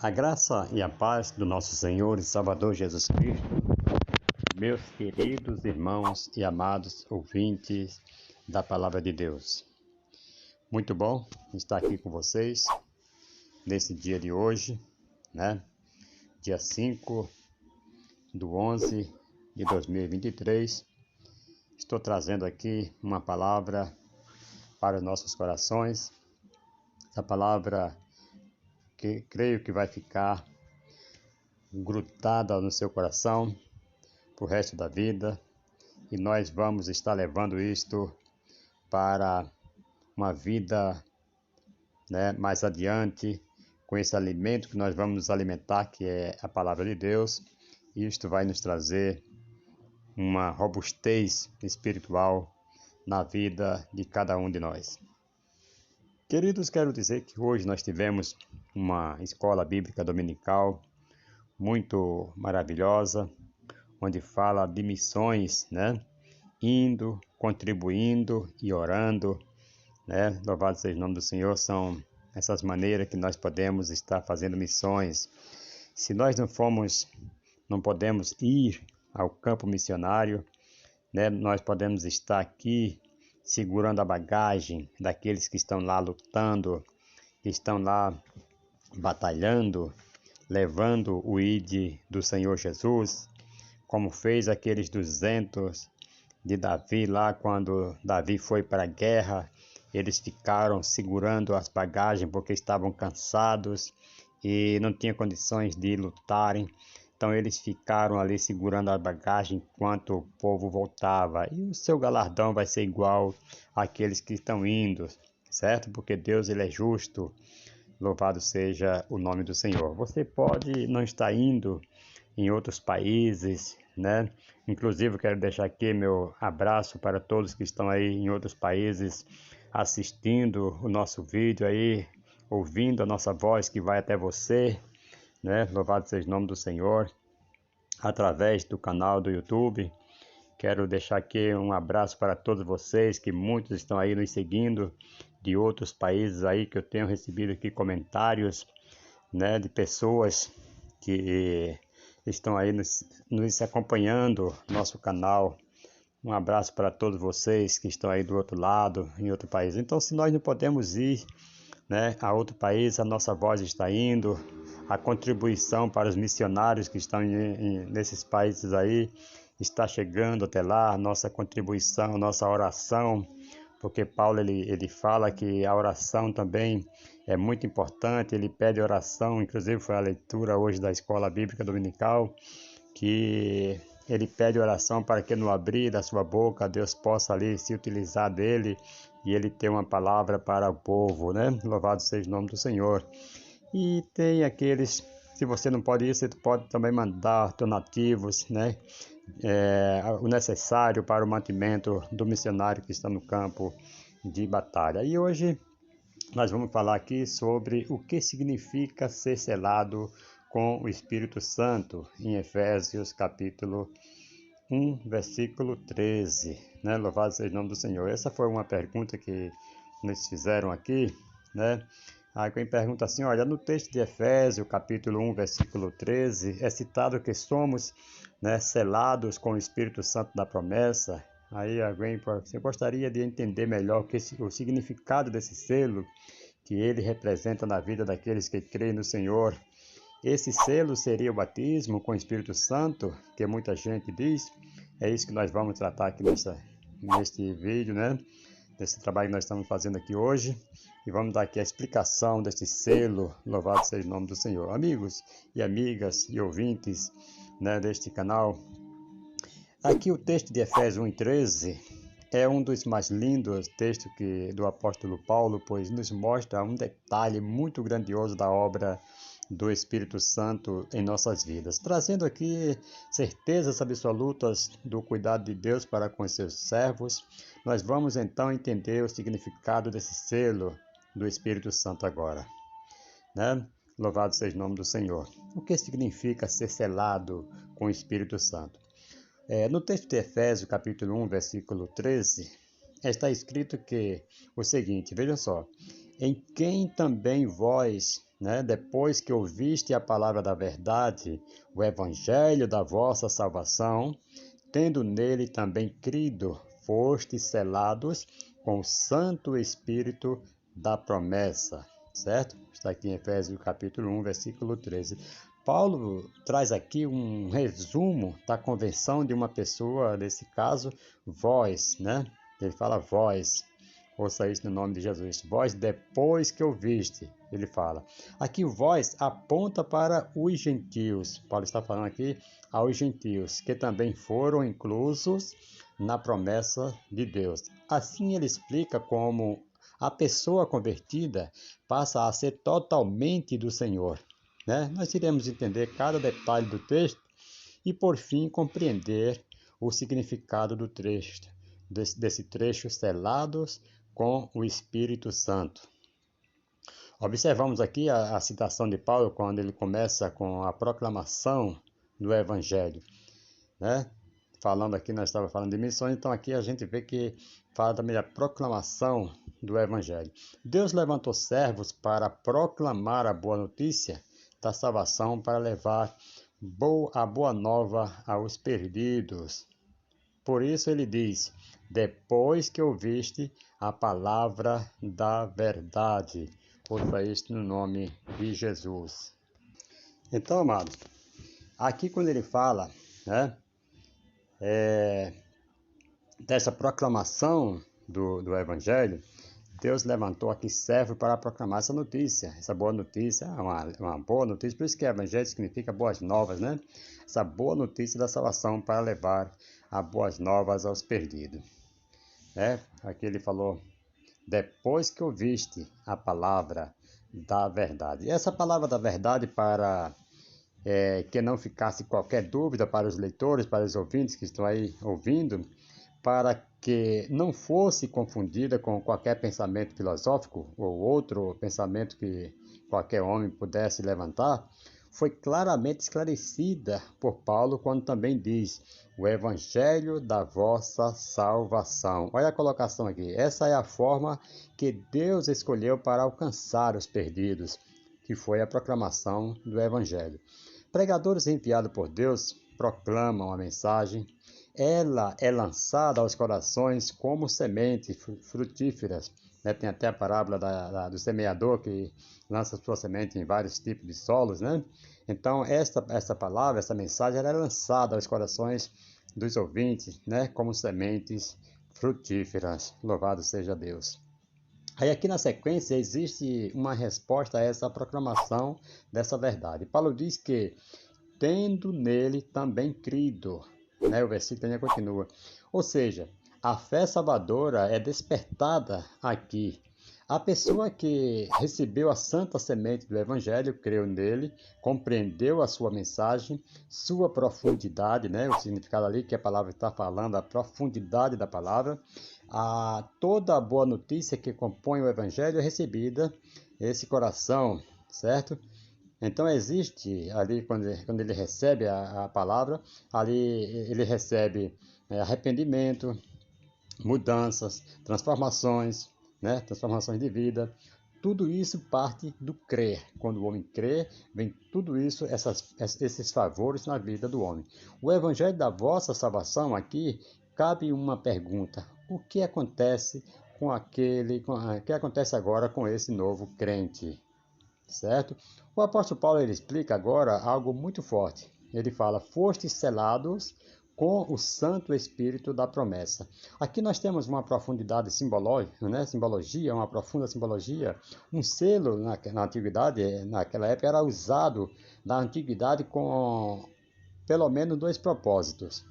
A graça e a paz do nosso Senhor e Salvador Jesus Cristo, meus queridos irmãos e amados ouvintes da Palavra de Deus. Muito bom estar aqui com vocês nesse dia de hoje, Dia 5/11 de 2023. Estou trazendo aqui uma palavra para os nossos corações. Essa palavra que creio que vai ficar grudada no seu coração para o resto da vida, e nós vamos estar levando isto para uma vida mais adiante, com esse alimento que nós vamos nos alimentar, que é a palavra de Deus. E isto vai nos trazer uma robustez espiritual na vida de cada um de nós. Queridos, quero dizer que hoje nós tivemos uma escola bíblica dominical muito maravilhosa, onde fala de missões, indo, contribuindo e orando, Louvado seja o nome do Senhor. São essas maneiras que nós podemos estar fazendo missões. Se nós não podemos ir ao campo missionário, nós podemos estar aqui segurando a bagagem daqueles que estão lá lutando, que estão lá batalhando, levando o ID do Senhor Jesus, como fez aqueles 200 de Davi lá, quando Davi foi para a guerra. Eles ficaram segurando as bagagens porque estavam cansados e não tinham condições de lutarem. Então eles ficaram ali segurando a bagagem enquanto o povo voltava. E o seu galardão vai ser igual àqueles que estão indo, certo? Porque Deus, ele é justo. Louvado seja o nome do Senhor. Você pode não estar indo em outros países, Inclusive, quero deixar aqui meu abraço para todos que estão aí em outros países assistindo o nosso vídeo aí, ouvindo a nossa voz que vai até você, Louvado seja o nome do Senhor, através do canal do YouTube. Quero deixar aqui um abraço para todos vocês, que muitos estão aí nos seguindo de outros países aí, que eu tenho recebido aqui comentários, de pessoas que estão aí nos acompanhando, nosso canal. Um abraço para todos vocês que estão aí do outro lado, em outro país. Então, se nós não podemos ir, a outro país, a nossa voz está indo, a contribuição para os missionários que estão nesses países aí está chegando até lá, nossa contribuição, nossa oração, porque Paulo ele fala que a oração também é muito importante. Ele pede oração, inclusive foi a leitura hoje da Escola Bíblica Dominical, que ele pede oração para que no abrir da sua boca Deus possa ali se utilizar dele e ele ter uma palavra para o povo, Louvado seja o nome do Senhor. E tem aqueles, se você não pode ir, você pode também mandar donativos, o necessário para o mantimento do missionário que está no campo de batalha. E hoje nós vamos falar aqui sobre o que significa ser selado com o Espírito Santo, em Efésios capítulo 1, versículo 13, Louvado seja o nome do Senhor. Essa foi uma pergunta que nos fizeram aqui, Aí quem pergunta assim, olha, no texto de Efésios, capítulo 1, versículo 13, é citado que somos, selados com o Espírito Santo da promessa. Aí alguém, você gostaria de entender melhor o significado desse selo que ele representa na vida daqueles que creem no Senhor. Esse selo seria o batismo com o Espírito Santo, que muita gente diz. É isso que nós vamos tratar aqui neste vídeo, desse trabalho que nós estamos fazendo aqui hoje. E vamos dar aqui a explicação deste selo. Louvado seja o nome do Senhor. Amigos e amigas e ouvintes, deste canal. Aqui o texto de Efésios 1:13 é um dos mais lindos textos do apóstolo Paulo, pois nos mostra um detalhe muito grandioso da obra do Espírito Santo em nossas vidas, trazendo aqui certezas absolutas do cuidado de Deus para com os seus servos. Nós vamos então entender o significado desse selo do Espírito Santo agora, Louvado seja o nome do Senhor. O que significa ser selado com o Espírito Santo? No texto de Efésios, capítulo 1, versículo 13, está escrito que o seguinte, veja só: em quem também vós né, depois que ouviste a palavra da verdade, o evangelho da vossa salvação, tendo nele também crido, fostes selados com o Santo Espírito da promessa, certo? Está aqui em Efésios capítulo 1, versículo 13. Paulo traz aqui um resumo da conversão de uma pessoa, nesse caso, vós, né? Ele fala vós, ouça isso no nome de Jesus. Vós, depois que ouviste, ele fala. Aqui o vós aponta para os gentios. Paulo está falando aqui aos gentios, que também foram inclusos na promessa de Deus. Assim ele explica como a pessoa convertida passa a ser totalmente do Senhor, né? Nós iremos entender cada detalhe do texto e, por fim, compreender o significado do trecho, desse trecho selados com o Espírito Santo. Observamos aqui a citação de Paulo quando ele começa com a proclamação do Evangelho, né? Falando aqui, nós estávamos falando de missões, então aqui a gente vê que fala também da proclamação do Evangelho. Deus levantou servos para proclamar a boa notícia da salvação, para levar a boa nova aos perdidos. Por isso ele diz, depois que ouviste a palavra da verdade. Ouça isto no nome de Jesus. Então, amados, aqui quando ele fala, né, dessa proclamação do Evangelho, Deus levantou aqui servo para proclamar essa notícia. Essa boa notícia é uma boa notícia, por isso que Evangelho significa boas novas, né? Essa boa notícia da salvação para levar a boas novas aos perdidos. Aqui ele falou, depois que ouviste a palavra da verdade. E essa palavra da verdade, para que não ficasse qualquer dúvida para os leitores, para os ouvintes que estão aí ouvindo, para que não fosse confundida com qualquer pensamento filosófico ou outro pensamento que qualquer homem pudesse levantar, foi claramente esclarecida por Paulo quando também diz o evangelho da vossa salvação. Olha a colocação aqui, essa é a forma que Deus escolheu para alcançar os perdidos, que foi a proclamação do evangelho. Pregadores enviados por Deus proclamam a mensagem. Ela é lançada aos corações como sementes frutíferas. Tem até a parábola do semeador que lança sua semente em vários tipos de solos, né? Então, essa palavra, essa mensagem, ela é lançada aos corações dos ouvintes, né? Como sementes frutíferas. Louvado seja Deus. Aí aqui na sequência existe uma resposta a essa proclamação dessa verdade. Paulo diz que, tendo nele também crido, né? O versículo ainda continua. Ou seja, a fé salvadora é despertada aqui. A pessoa que recebeu a santa semente do Evangelho, creu nele, compreendeu a sua mensagem, sua profundidade, né? O significado ali que a palavra está falando, a profundidade da palavra, toda a boa notícia que compõe o Evangelho é recebida, esse coração, certo? Então existe ali, quando ele recebe a palavra, ali ele recebe arrependimento, mudanças, transformações, né? Transformações de vida. Tudo isso parte do crer. Quando o homem crê, vem tudo isso, esses favores na vida do homem. O evangelho da vossa salvação aqui, cabe uma pergunta. O que acontece o que acontece agora com esse novo crente? Certo? O apóstolo Paulo ele explica agora algo muito forte. Ele fala, fostes selados com o Santo Espírito da promessa. Aqui nós temos uma profundidade simbológica, né? Simbologia, uma profunda simbologia. Um selo na antiguidade, naquela época, era usado na antiguidade com pelo menos dois propósitos.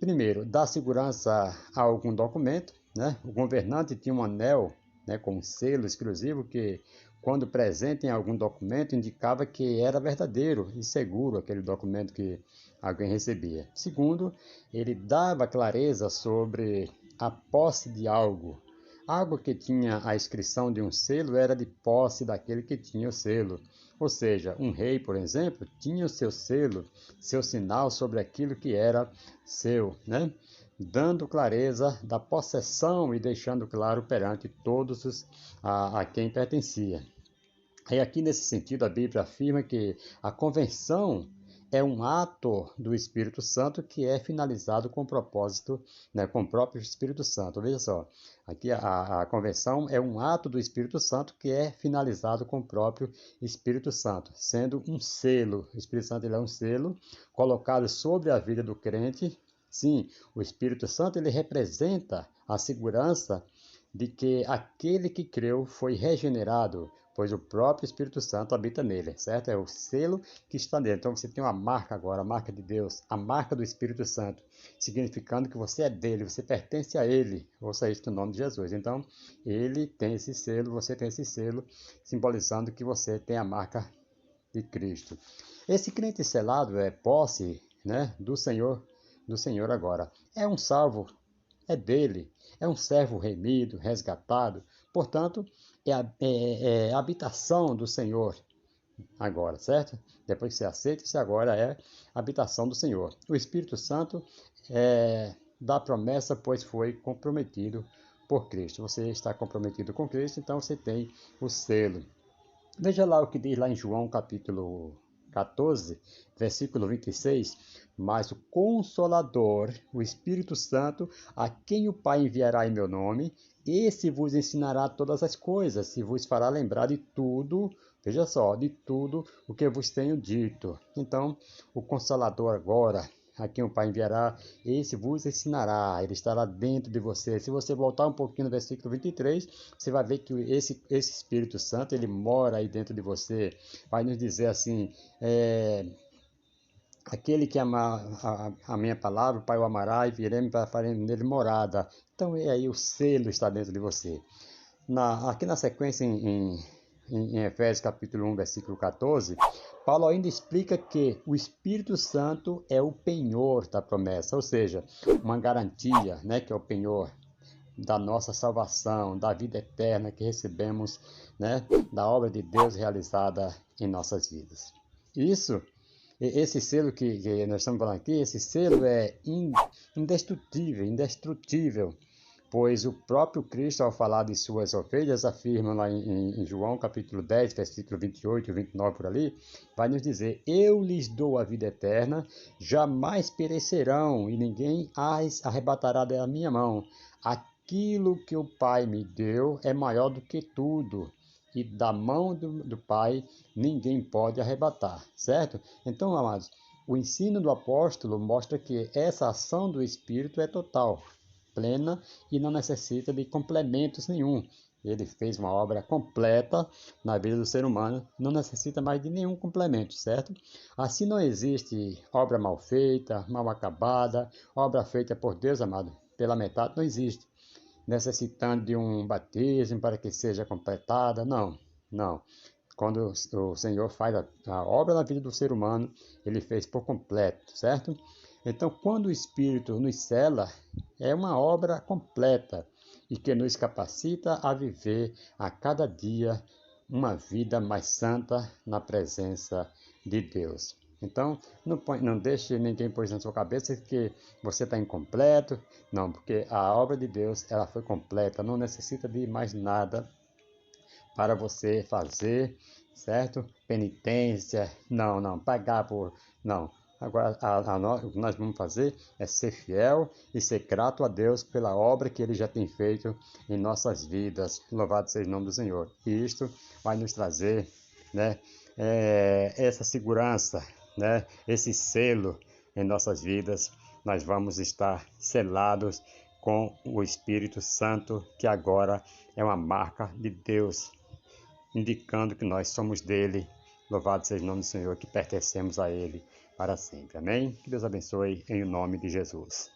Primeiro, dar segurança a algum documento, né? O governante tinha um anel, né, com um selo exclusivo que, quando presente em algum documento, indicava que era verdadeiro e seguro aquele documento que alguém recebia. Segundo, ele dava clareza sobre a posse de algo. Algo que tinha a inscrição de um selo era de posse daquele que tinha o selo. Ou seja, um rei, por exemplo, tinha o seu selo, seu sinal sobre aquilo que era seu, né? Dando clareza da possessão e deixando claro perante todos a quem pertencia. Aí aqui nesse sentido a Bíblia afirma que a convenção é um ato do Espírito Santo que é finalizado com o propósito, né, com o próprio Espírito Santo. Veja só, aqui a convenção é um ato do Espírito Santo que é finalizado com o próprio Espírito Santo, sendo um selo. O Espírito Santo ele é um selo colocado sobre a vida do crente. Sim, o Espírito Santo ele representa a segurança de que aquele que creu foi regenerado, pois o próprio Espírito Santo habita nele, certo? É o selo que está nele. Então você tem uma marca agora, a marca de Deus, a marca do Espírito Santo, significando que você é dele, você pertence a ele. Ouça isso no nome de Jesus. Então, ele tem esse selo, você tem esse selo, simbolizando que você tem a marca de Cristo. Esse crente selado é posse, né, do Senhor agora. É um salvo, é dele, é um servo remido, resgatado, portanto, é a habitação do Senhor agora, certo? Depois que você aceita, isso agora é a habitação do Senhor. O Espírito Santo é da promessa, pois foi comprometido por Cristo. Você está comprometido com Cristo, então você tem o selo. Veja lá o que diz lá em João capítulo 14, versículo 26. Mas o Consolador, o Espírito Santo, a quem o Pai enviará em meu nome, esse vos ensinará todas as coisas e vos fará lembrar de tudo, veja só, de tudo o que vos tenho dito. Então, o Consolador agora, a quem o Pai enviará, esse vos ensinará, ele estará dentro de você. Se você voltar um pouquinho no versículo 23, você vai ver que esse Espírito Santo, ele mora aí dentro de você. Vai nos dizer assim, aquele que ama a minha palavra, o Pai o amará e viremos para faremos nele morada. Então, aí o selo está dentro de você. Aqui na sequência, em Efésios capítulo 1, versículo 14, Paulo ainda explica que o Espírito Santo é o penhor da promessa, ou seja, uma garantia, né, que é o penhor da nossa salvação, da vida eterna que recebemos, né, da obra de Deus realizada em nossas vidas. Isso, esse selo que nós estamos falando aqui, esse selo é indestrutível, pois o próprio Cristo, ao falar de suas ovelhas, afirma lá em João capítulo 10, versículo 28 e 29 por ali, vai nos dizer, eu lhes dou a vida eterna, jamais perecerão e ninguém as arrebatará da minha mão. Aquilo que o Pai me deu é maior do que tudo, e da mão do Pai ninguém pode arrebatar, certo? Então, amados, o ensino do apóstolo mostra que essa ação do Espírito é total, plena e não necessita de complementos nenhum. Ele fez uma obra completa na vida do ser humano, não necessita mais de nenhum complemento, certo? Assim não existe obra mal feita, mal acabada, obra feita por Deus, amado, pela metade, não existe. Necessitando de um batismo para que seja completada, não, não. Quando o Senhor faz a obra na vida do ser humano, ele fez por completo, certo? Então, quando o Espírito nos cela, é uma obra completa e que nos capacita a viver a cada dia uma vida mais santa na presença de Deus. Então, não deixe ninguém pôr na sua cabeça que você está incompleto. Não, porque a obra de Deus ela foi completa, não necessita de mais nada para você fazer, certo? Penitência, não, pagar por... Não, agora o que nós vamos fazer é ser fiel e ser grato a Deus pela obra que Ele já tem feito em nossas vidas. Louvado seja o nome do Senhor. E isto vai nos trazer, né, essa segurança, né, esse selo em nossas vidas. Nós vamos estar selados com o Espírito Santo, que agora é uma marca de Deus, indicando que nós somos dele. Louvado seja o nome do Senhor, que pertencemos a ele para sempre. Amém? Que Deus abençoe em nome de Jesus.